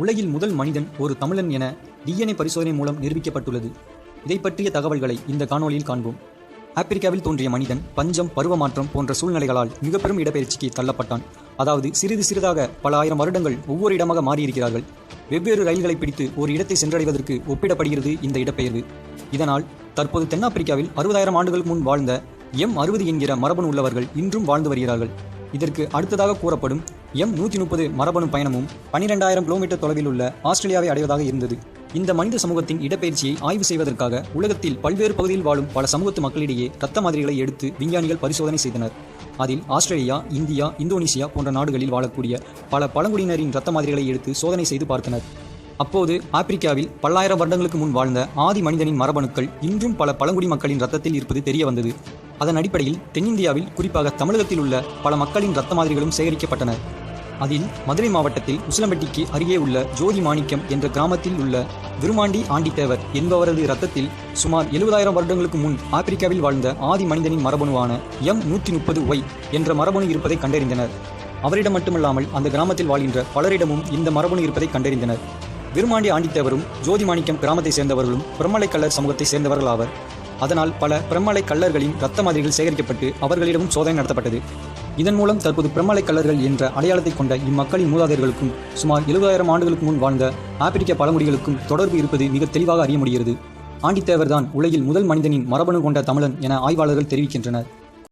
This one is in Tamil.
உலகில் முதல் மனிதன் ஒரு தமிழன் என DNA பரிசோதனை மூலம் நிரூபிக்கப்பட்டுள்ளது. இதை பற்றிய தகவல்களை இந்த காணொளியில் காண்போம். ஆப்பிரிக்காவில் தோன்றிய மனிதன் பஞ்சம், பருவமாற்றம் போன்ற சூழ்நிலைகளால் மிக பெரும் இடப்பெயர்ச்சிக்கு தள்ளப்பட்டான். அதாவது சிறிது சிறிதாக பல ஆயிரம் வருடங்கள் ஒவ்வொரு இடமாக மாறியிருக்கிறார்கள். வெவ்வேறு ரயில்களை பிடித்து ஒரு இடத்தை சென்றடைவதற்கு ஒப்பிடப்படுகிறது இந்த இடப்பெயர்வு. இதனால் தற்போது தென்னாப்பிரிக்காவில் 60,000 ஆண்டுகளுக்கு முன் வாழ்ந்த M60 என்கிற மரபணு உள்ளவர்கள் இன்றும் வாழ்ந்து வருகிறார்கள். இதற்கு அடுத்ததாக கூறப்படும் M130 மரபணு பயணமும் 12,000 கிலோமீட்டர் தொலைவில் உள்ள ஆஸ்திரேலியாவை அடைவதாக இருந்தது. இந்த மனித சமூகத்தின் இடப்பெயர்ச்சியை ஆய்வு செய்வதற்காக உலகத்தில் பல்வேறு பகுதியில் வாழும் பல சமூகத்து மக்களிடையே இரத்த மாதிரிகளை எடுத்து விஞ்ஞானிகள் பரிசோதனை செய்தனர். அதில் ஆஸ்திரேலியா, இந்தியா, இந்தோனேசியா போன்ற நாடுகளில் வாழக்கூடிய பல பழங்குடியினரின் இரத்த மாதிரிகளை எடுத்து சோதனை செய்து பார்த்தனர். அப்போது ஆப்பிரிக்காவில் பல்லாயிரம் வருடங்களுக்கு முன் வாழ்ந்த ஆதி மனிதனின் மரபணுக்கள் இன்றும் பல பழங்குடி மக்களின் இரத்தத்தில் இருப்பது தெரிய வந்தது. அதன் அடிப்படையில் தென்னிந்தியாவில் குறிப்பாக தமிழகத்தில் உள்ள பல மக்களின் இரத்த மாதிரிகளும் சேகரிக்கப்பட்டன. அதில் மதுரை மாவட்டத்தில் உசிலம்பட்டிக்கு அருகே உள்ள ஜோதி மாணிக்கம் என்ற கிராமத்தில் உள்ள விருமாண்டி ஆண்டித்தேவர் என்பவரது இரத்தத்தில் சுமார் 70,000 வருடங்களுக்கு முன் ஆப்பிரிக்காவில் வாழ்ந்த ஆதி மனிதனின் மரபணுவான M130Y என்ற மரபணு இருப்பதை கண்டறிந்தனர். அவரிடம் மட்டுமல்லாமல் அந்த கிராமத்தில் வாழ்கின்ற பலரிடமும் இந்த மரபணு இருப்பதை கண்டறிந்தனர். விருமாண்டி ஆண்டித்தேவரும் ஜோதி மாணிக்கம் கிராமத்தை சேர்ந்தவர்களும் பிரம்மலை கள்ளர் சமூகத்தை சேர்ந்தவர்கள் ஆவர். அதனால் பல பிரம்மலை கள்ளர்களின் இரத்த மாதிரிகள் சேகரிக்கப்பட்டு அவர்களிடமும் சோதனை நடத்தப்பட்டது. இதன் மூலம் தற்போது பிரம்மலை கள்ளர்கள் என்ற அடையாளத்தை கொண்ட இம்மக்களின் மூதாதையர்களுக்கும் சுமார் 70,000 ஆண்டுகளுக்கு முன் வாழ்ந்த ஆப்பிரிக்க பழங்குடிகளுக்கும் தொடர்பு இருப்பது மிக தெளிவாக அறிய முடிகிறது. ஆண்டித்தேவர் தான் உலகில் முதல் மனிதனின் மரபணு கொண்ட தமிழன் என ஆய்வாளர்கள் தெரிவிக்கின்றனர்.